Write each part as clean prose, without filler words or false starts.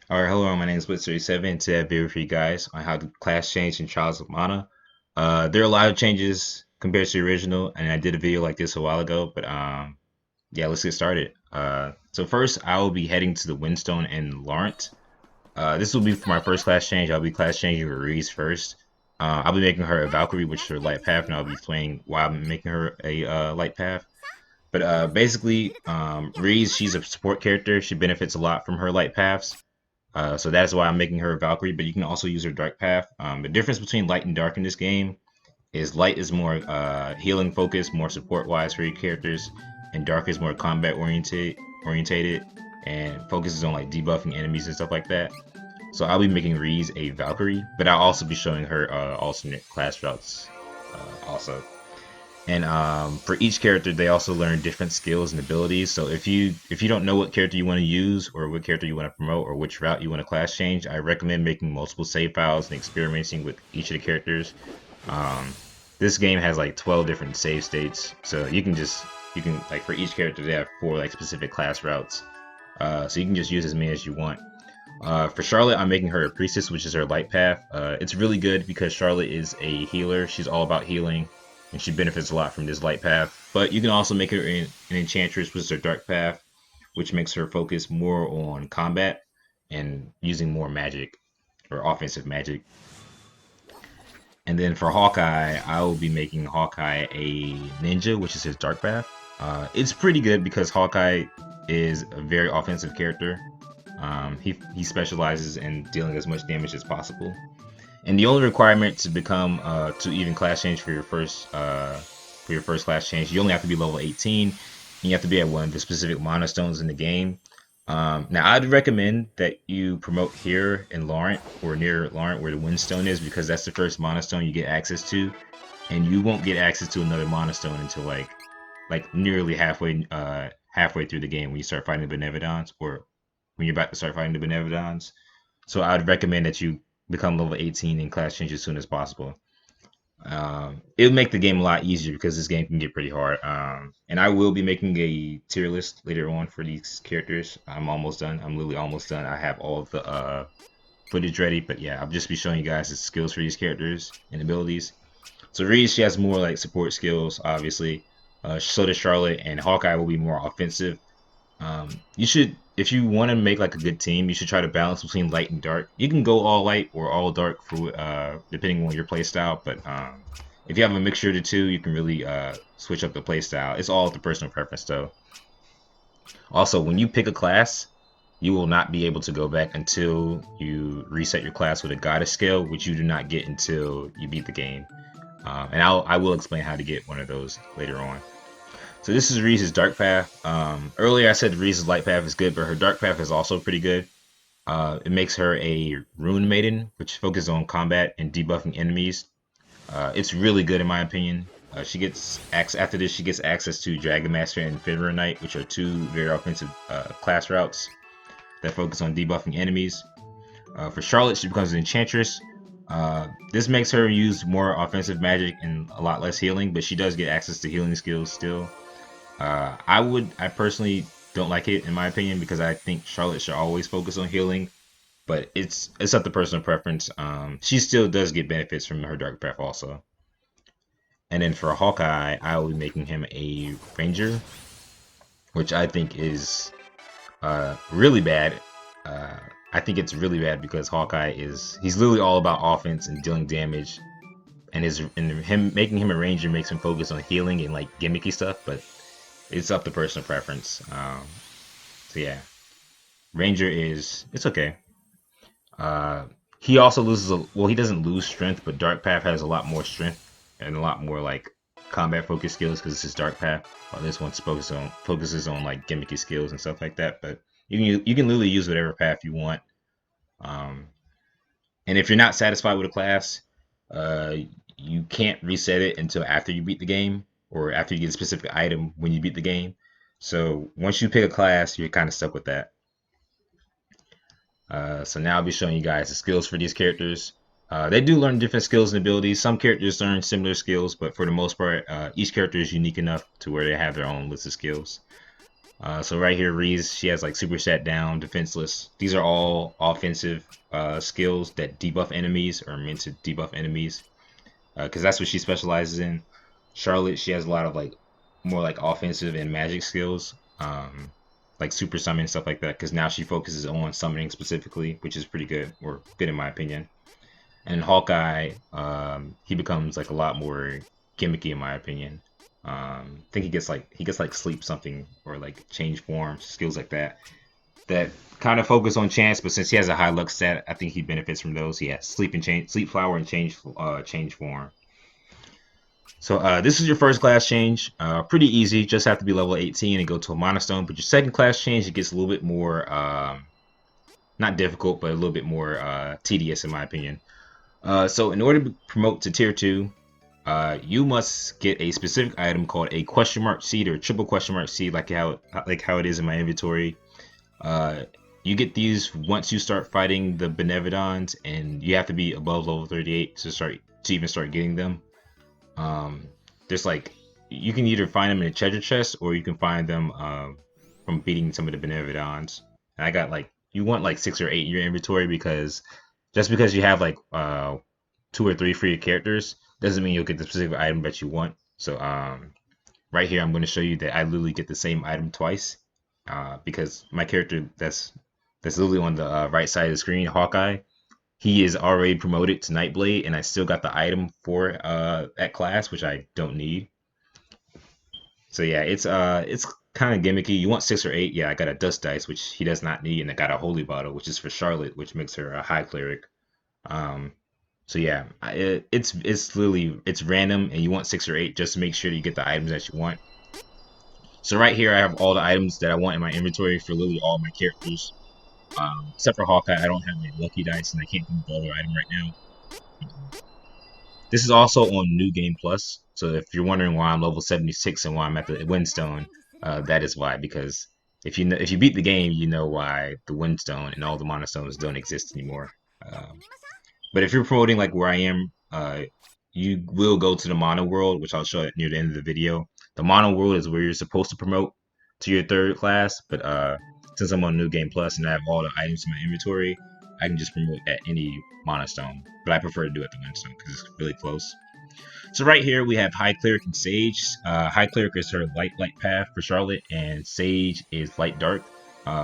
Alright, hello, my name is Blitz37. Today I have a video for you guys on how to class change in Trials of Mana. There are a lot of changes compared to the original, and I did a video like this a while ago, but yeah, let's get started. So first, I will be heading to the Windstone in Lawrence. This will be for my first class change. I'll be class changing with Reese first. I'll be making her a Valkyrie, which is her light path, and I'll be explaining why I'm making her a light path. But basically, Reese, she's a support character. She benefits a lot from her light paths. So that's why I'm making her a Valkyrie, but you can also use her Dark Path. The difference between light and dark in this game is light is more healing focused, more support wise for your characters, and dark is more combat orientated and focuses on like debuffing enemies and stuff like that. So I'll be making Reese a Valkyrie, but I'll also be showing her alternate class routes also. And for each character, they also learn different skills and abilities. So if you don't know what character you want to use, or what character you want to promote, or which route you want to class change, I recommend making multiple save files and experimenting with each of the characters. Um, this game has like 12 different save states, so you can like for each character they have four like specific class routes. So you can just use as many as you want. For Charlotte, I'm making her a priestess, which is her light path. It's really good because Charlotte is a healer. She's all about healing, and she benefits a lot from this light path. But you can also make her an enchantress, which is her dark path, which makes her focus more on combat and using more magic or offensive magic. And then for Hawkeye, I will be making Hawkeye a ninja, which is his dark path. It's pretty good because Hawkeye is a very offensive character. He specializes in dealing as much damage as possible. And the only requirement to become to even class change for your first class change, you only have to be level 18, and you have to be at one of the specific mana stones in the game. Now, I'd recommend that you promote here in Laurent or near Laurent where the Windstone is, because that's the first mana stone you get access to, and you won't get access to another mana stone until like nearly halfway through the game when you start fighting the Benevodons, or when you're about to start fighting the Benevodons. So I'd recommend that you become level 18 and class change as soon as possible. It'll make the game a lot easier because this game can get pretty hard. And I will be making a tier list later on for these characters. I'm almost done. I'm literally almost done. I have all of the footage ready, but yeah, I'll just be showing you guys the skills for these characters and abilities. So Reese, she has more like support skills, obviously. So does Charlotte, and Hawkeye will be more offensive. You should, if you want to make like a good team, you should try to balance between light and dark. You can go all light or all dark for depending on your play style, but if you have a mixture of the two, you can really switch up the play style. It's all the personal preference, though. Also, when you pick a class, you will not be able to go back until you reset your class with a goddess scale, which you do not get until you beat the game. And I will explain how to get one of those later on. So this is Reese's dark path. Earlier I said Reese's light path is good, but her dark path is also pretty good. It makes her a rune maiden, which focuses on combat and debuffing enemies. It's really good in my opinion. She gets after this. She gets access to Dragon Master and Fenrir Knight, which are two very offensive class routes that focus on debuffing enemies. For Charlotte, she becomes an enchantress. This makes her use more offensive magic and a lot less healing, but she does get access to healing skills still. I personally don't like it in my opinion because I think Charlotte should always focus on healing, but it's up to personal preference. She still does get benefits from her dark path also. And then for Hawkeye, I will be making him a ranger, which I think is really bad. Uh, I think it's really bad because Hawkeye he's literally all about offense and dealing damage, and him making him a ranger makes him focus on healing and like gimmicky stuff, but it's up to personal preference. So yeah, Ranger it's okay. Uh, he also loses well, he doesn't lose strength, but Dark Path has a lot more strength and a lot more like combat focused skills because it's his Dark Path. While this one focuses on like gimmicky skills and stuff like that. But you can literally use whatever path you want. Um, and if you're not satisfied with a class, uh, you can't reset it until after you beat the game or after you get a specific item when you beat the game. So once you pick a class, you're kind of stuck with that. So now I'll be showing you guys the skills for these characters. They do learn different skills and abilities. Some characters learn similar skills, but for the most part, each character is unique enough to where they have their own list of skills. So right here, Reese, she has like super sat down, defenseless. These are all offensive skills that debuff enemies or meant to debuff enemies, because that's what she specializes in. Charlotte, she has a lot of like more like offensive and magic skills, like super summon stuff like that. Because now she focuses on summoning specifically, which is pretty good or good in my opinion. And Hawkeye, he becomes like a lot more gimmicky in my opinion. I think he gets like sleep something or like change forms, skills like that. That kind of focus on chance, but since he has a high luck stat, I think he benefits from those. He has sleep and change, sleep flower and change form. So this is your first class change. Pretty easy. Just have to be level 18 and go to a monostone. But your second class change, it gets a little bit more not difficult, but a little bit more tedious in my opinion. So in order to promote to tier 2, you must get a specific item called a question mark seed or a triple question mark seed, like how it is in my inventory. Uh, you get these once you start fighting the Benevodons, and you have to be above level 38 to even start getting them. Um, there's like you can either find them in a treasure chest or you can find them from beating some of the Benevodons. And I got like you want like 6 or 8 in your inventory because just because you have like 2 or 3 for your characters doesn't mean you'll get the specific item that you want. So right here I'm going to show you that I literally get the same item twice because my character that's literally on the right side of the screen, Hawkeye. He is already promoted to Nightblade, and I still got the item for that class, which I don't need. So yeah, it's kind of gimmicky. You want 6 or 8? Yeah, I got a dust dice, which he does not need, and I got a holy bottle, which is for Charlotte, which makes her a high cleric. Um, so yeah, it's literally it's random, and you want 6 or 8 just to make sure you get the items that you want. So right here, I have all the items that I want in my inventory for literally all my characters. Except for Hawkeye, I don't have any lucky dice, and I can't do the other item right now. This is also on New Game Plus. So if you're wondering why I'm level 76 and why I'm at the Windstone, that is why. Because if you beat the game, you know why the Windstone and all the Monostones don't exist anymore. But if you're promoting like where I am, you will go to the Mono World, which I'll show it near the end of the video. The Mono World is where you're supposed to promote to your third class, but since I'm on New Game Plus and I have all the items in my inventory, I can just promote at any Monostone. But I prefer to do it at the Windstone because it's really close. So right here we have High Cleric and Sage. High Cleric is her light path for Charlotte, and Sage is light dark.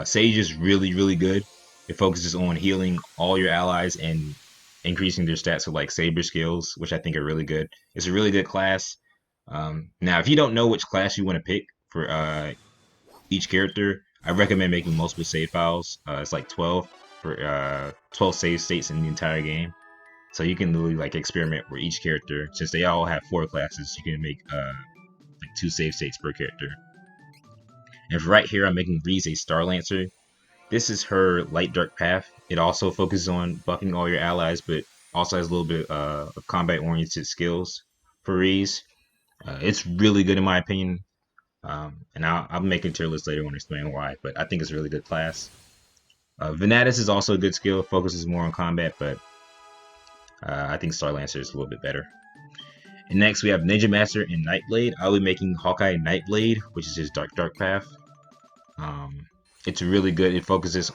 Sage is really good. It focuses on healing all your allies and increasing their stats with like saber skills, which I think are really good. It's a really good class. Now, if you don't know which class you want to pick for each character, I recommend making multiple save files. It's like 12 for 12 save states in the entire game. So you can literally like experiment with each character. Since they all have 4 classes, you can make like 2 save states per character. And right here, I'm making Breeze a Star Lancer. This is her light dark path. It also focuses on buffing all your allies, but also has a little bit of combat oriented skills for Reese. It's really good in my opinion. And I'll make a tier list later when I explain why, but I think it's a really good class. Venatus is also a good skill, focuses more on combat, but I think Star Lancer is a little bit better. And next we have Ninja Master and Nightblade. I'll be making Hawkeye Nightblade, which is his dark path. It's really good. It focuses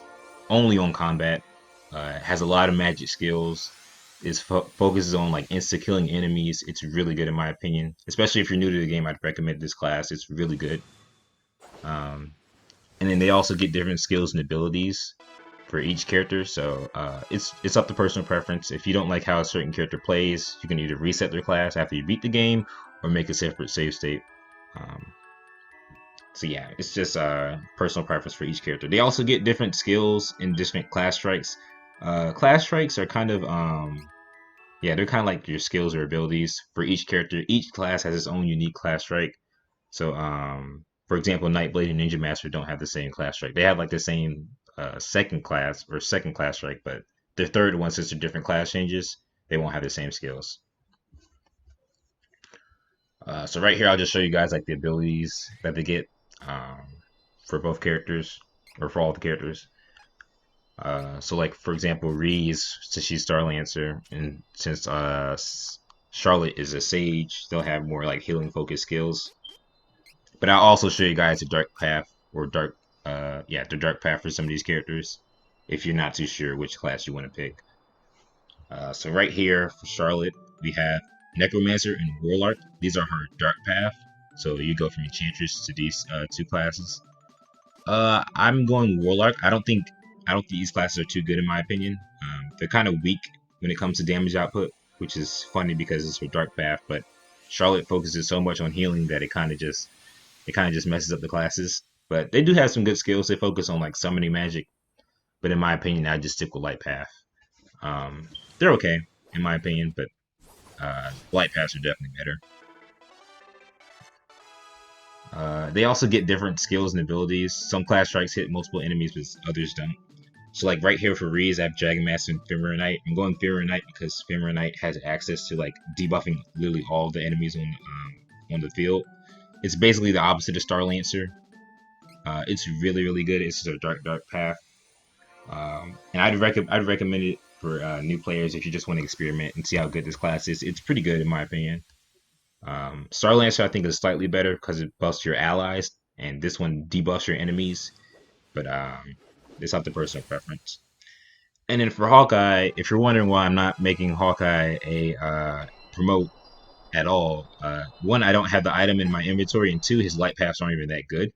only on combat. Has a lot of magic skills. Focuses on like insta killing enemies. It's really good in my opinion. Especially if you're new to the game, I'd recommend this class. It's really good. And then they also get different skills and abilities for each character. So it's up to personal preference. If you don't like how a certain character plays, you can either reset their class after you beat the game or make a separate save state. Um, so yeah, it's just personal preference for each character. They also get different skills and different class strikes. Class strikes are kind of yeah, they're kind of like your skills or abilities for each character. Each class has its own unique class strike. So for example, Nightblade and Ninja Master don't have the same class strike. They have like the same second class strike, but their third one, since they're different class changes, they won't have the same skills. So right here, I'll just show you guys like the abilities that they get um, for both characters or for all the characters. So like for example, Reese, since she's Star Lancer, and since Charlotte is a Sage, they'll have more like healing focused skills. But I'll also show you guys a dark path or dark, yeah, the dark path for some of these characters. If you're not too sure which class you want to pick. So right here for Charlotte, we have Necromancer and Warlock. These are her dark path. So you go from Enchantress to these two classes. I'm going Warlock. I don't think these classes are too good in my opinion. They're kind of weak when it comes to damage output, which is funny because it's her dark path. But Charlotte focuses so much on healing that it kind of just messes up the classes. But they do have some good skills. They focus on like summoning magic. But in my opinion, I just stick with light path. They're okay in my opinion, but light paths are definitely better. They also get different skills and abilities. Some class strikes hit multiple enemies, but others don't. So like right here for Reese, I have Dragon Master and Ephemeral Knight. I'm going Ephemeral Knight because Ephemeral Knight has access to like debuffing literally all the enemies on the field. It's basically the opposite of Star Lancer. It's really really good. It's a dark path, and I'd recommend it for new players if you just want to experiment and see how good this class is. It's pretty good in my opinion. Star Lancer I think is slightly better because it buffs your allies, and this one debuffs your enemies. But it's up to personal preference. And then for Hawkeye, if you're wondering why I'm not making Hawkeye a promote at all, one, I don't have the item in my inventory, and two, his light paths aren't even that good.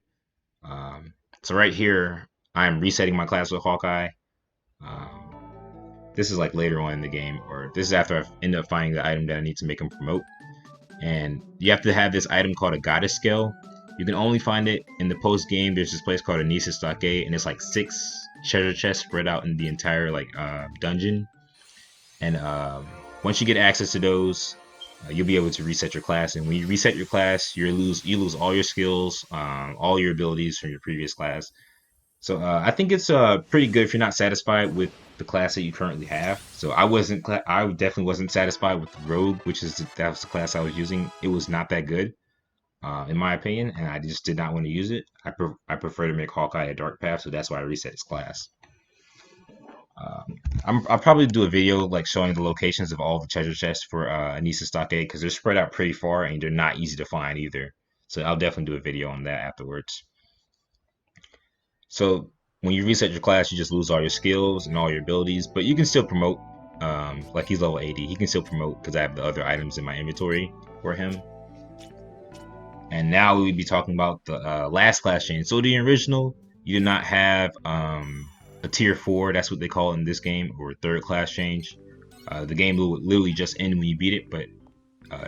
So right here, I'm resetting my class with Hawkeye. Um, this is like later on in the game, or this is after I've ended up finding the item that I need to make him promote. And you have to have this item called a Goddess Scale. You can only find it in the post game. There's this place called Anissa Stockade, and it's like 6 treasure chests spread out in the entire like dungeon. And once you get access to those, you'll be able to reset your class. And when you reset your class, you lose all your skills, all your abilities from your previous class. So I think it's pretty good if you're not satisfied with the class that you currently have. So I definitely wasn't satisfied with the Rogue, that was the class I was using. It was not that good, in my opinion, and I just did not want to use it. I prefer to make Hawkeye a Dark Path, so that's why I reset his class. I'll probably do a video like showing the locations of all the treasure chests for Anissa Stockade because they're spread out pretty far and they're not easy to find either. So I'll definitely do a video on that afterwards. So when you reset your class, you just lose all your skills and all your abilities, but you can still promote. Like he's level 80, he can still promote because I have the other items in my inventory for him. And now we'll be talking about the last class change. So the original, you did not have a tier 4, that's what they call it in this game, or third class change. The game will literally just end when you beat it, but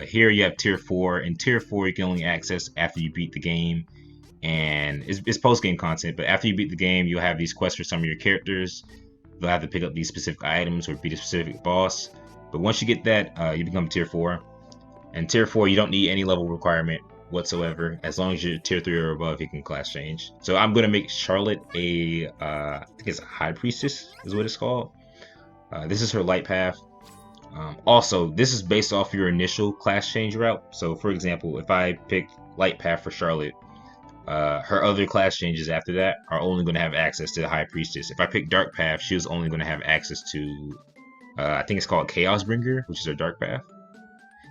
here you have tier 4, and tier 4 you can only access after you beat the game, and it's post-game content, but after you beat the game, you'll have these quests for some of your characters. You'll have to pick up these specific items or beat a specific boss, but once you get that, you become tier 4. And tier 4, you don't need any level requirement whatsoever. As long as you're tier 3 or above, you can class change. So I'm going to make Charlotte I think it's a High Priestess is what it's called. This is her light path. Also, this is based off your initial class change route. So for example, if I pick light path for Charlotte, her other class changes after that are only going to have access to the High Priestess. If I pick dark path, she was only going to have access to, I think it's called Chaos Bringer, which is her dark path.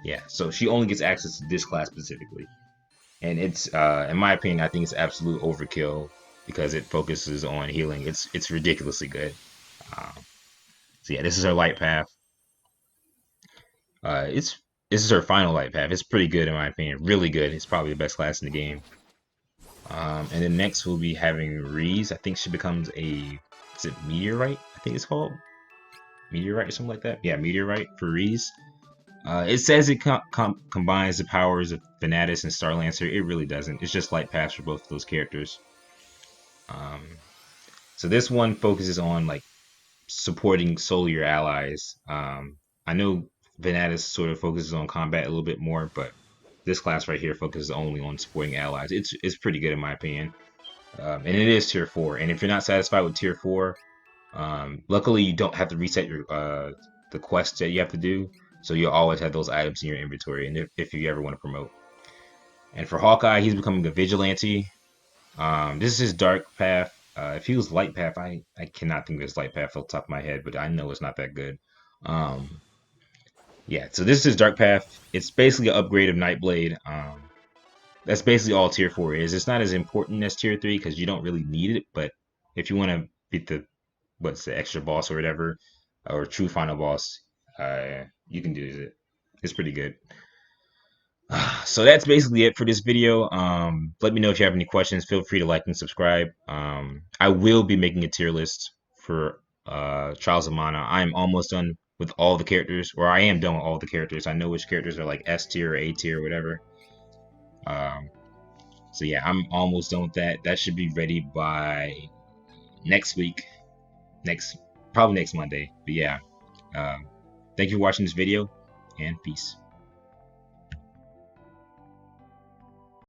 Yeah, so she only gets access to this class specifically. And it's in my opinion, I think it's absolute overkill because it focuses on healing. It's ridiculously good. Um, so yeah, this is her light path. It's This is her final light path. It's pretty good in my opinion, really good. It's probably the best class in the game. And then next we'll be having Reese. I think she becomes is it Meteorite? I think it's called Meteorite or something like that. Yeah, Meteorite for Reese. It says it combines the powers of Venatus and Starlancer. It really doesn't. It's just light paths for both of those characters. Um, so this one focuses on like supporting solely your allies. I know Venatus sort of focuses on combat a little bit more, but this class right here focuses only on supporting allies. It's pretty good in my opinion, and it is tier 4. And if you're not satisfied with tier 4, luckily you don't have to reset your the quests that you have to do, so you'll always have those items in your inventory. And if you ever want to promote, and for Hawkeye, he's becoming a vigilante. This is his dark path. If he was light path, I cannot think of his light path off the top of my head, but I know it's not that good. Um, yeah, so this is his dark path. It's basically an upgrade of Nightblade. That's basically all tier 4 is. It's not as important as tier 3 because you don't really need it, but if you want to beat the what's the extra boss or whatever, or true final boss, you can do it. It's pretty good. So that's basically it for this video. Let me know if you have any questions. Feel free to like and subscribe. I will be making a tier list for Trials of Mana. I'm almost done with all the characters, or I am done with all the characters. I know which characters are like S tier or A tier or whatever. Um, so yeah, I'm almost done with that. That should be ready by next week. Next, probably next Monday. But yeah, thank you for watching this video, and peace.